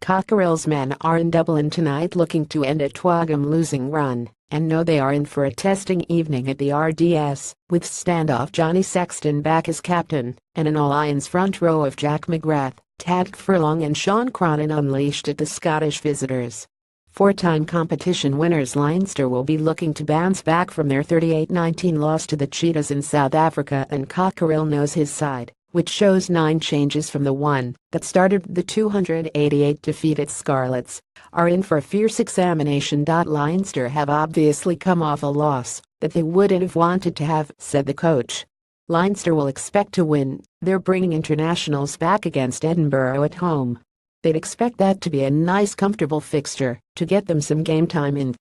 Cockerill's men are in Dublin tonight looking to end a twogame losing run, and know they are in for a testing evening at the RDS, with standoff Johnny Sexton back as captain, and an all-Lions front row of Jack McGrath, Tadhg Furlong and Sean Cronin unleashed at the Scottish visitors. Four-time competition winners Leinster will be looking to bounce back from their 38-19 loss to the Cheetahs in South Africa, and Cockerill knows his side, which shows 9 changes from the one that started the 288 defeated Scarlets, are in for a fierce examination. Leinster have obviously come off a loss that they wouldn't have wanted to have, said the coach. Leinster will expect to win, they're bringing internationals back against Edinburgh at home. They'd expect that to be a nice comfortable fixture to get them some game time in.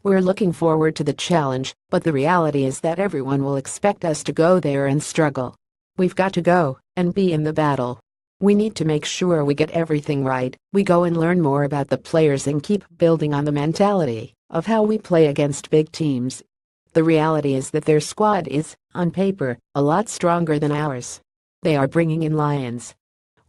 We're looking forward to the challenge, but the reality is that everyone will expect us to go there and struggle. We've got to go and be in the battle. We need to make sure we get everything right. We go and learn more about the players and keep building on the mentality of how we play against big teams. The reality is that their squad is, on paper, a lot stronger than ours. They are bringing in Lions.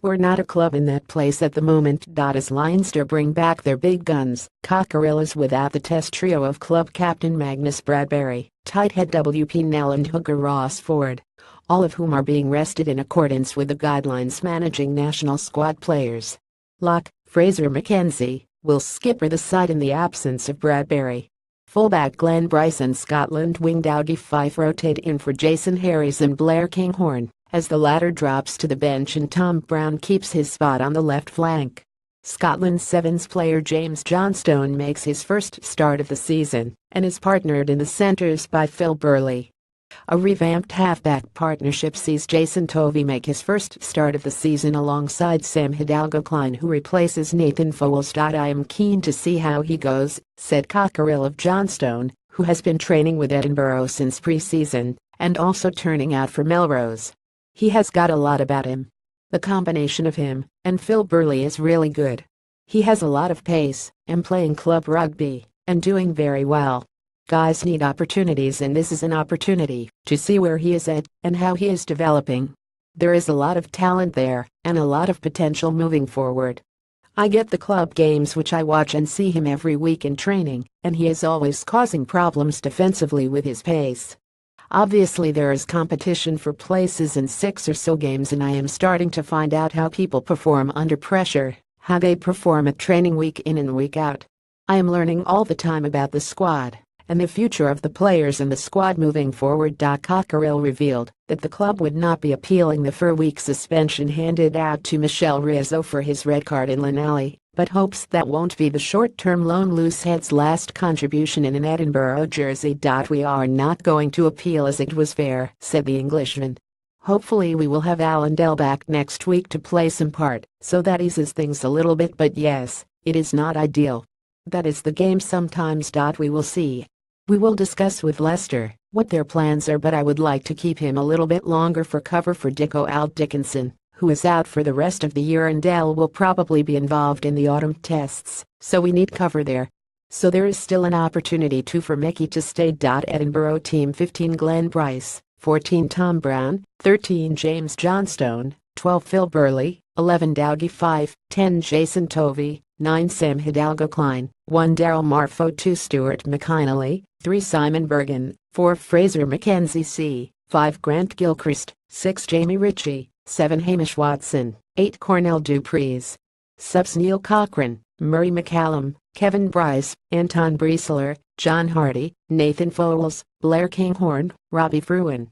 We're not a club in that place at the moment. As Leinster bring back their big guns, Cockerill is without the test trio of club captain Magnus Bradbury, tight head WP Nell and hooker Ross Ford, all of whom are being rested in accordance with the guidelines managing national squad players. Lock, Fraser McKenzie, will skipper the side in the absence of Bradbury. Fullback Glenn Bryce and Scotland wing Dougie Fife rotate in for Jason Harries and Blair Kinghorn, as the latter drops to the bench and Tom Brown keeps his spot on the left flank. Scotland's Sevens player James Johnstone makes his first start of the season and is partnered in the centres by Phil Burley. A revamped halfback partnership sees Jason Tovey make his first start of the season alongside Sam Hidalgo-Klein, who replaces Nathan Fowles. I am keen to see how he goes, said Cockerill of Johnstone, who has been training with Edinburgh since pre-season and also turning out for Melrose. He has got a lot about him. The combination of him and Phil Burley is really good. He has a lot of pace and playing club rugby and doing very well. Guys need opportunities, and this is an opportunity to see where he is at and how he is developing. There is a lot of talent there and a lot of potential moving forward. I get the club games, which I watch and see him every week in training, and he is always causing problems defensively with his pace. Obviously there is competition for places in 6 or so games, and I am starting to find out how people perform under pressure, how they perform at training week in and week out. I am learning all the time about the squad and the future of the players and the squad moving forward. Cockerill revealed that the club would not be appealing the 4-week suspension handed out to Michel Rizzo for his red card in Lanelli, but hopes that won't be the short-term lone loosehead's last contribution in an Edinburgh jersey. We are not going to appeal, as it was fair, said the Englishman. Hopefully we will have Alan Dell back next week to play some part, so that eases things a little bit, but yes, it is not ideal. That is the game sometimes. We will see. We will discuss with Leicester what their plans are, but I would like to keep him a little bit longer for cover for Dicko Al Dickinson, who is out for the rest of the year, and Dell will probably be involved in the autumn tests, so we need cover there. So there is still an opportunity for Mickey to stay. Edinburgh team: 15 Glenn Bryce, 14 Tom Brown, 13 James Johnstone, 12 Phil Burley, 11 Dougie Fife, 10 Jason Tovey, 9 Sam Hidalgo-Klein, 1 Daryl Marfo, 2 Stuart McInally, 3 Simon Bergen, 4 Fraser McKenzie, 5 Grant Gilchrist, 6 Jamie Ritchie, 7 Hamish Watson, 8 Cornell Dupreez. Subs: Neil Cochrane, Murray McCallum, Kevin Bryce, Anton Briesler, John Hardy, Nathan Fowles, Blair Kinghorn, Robbie Fruin,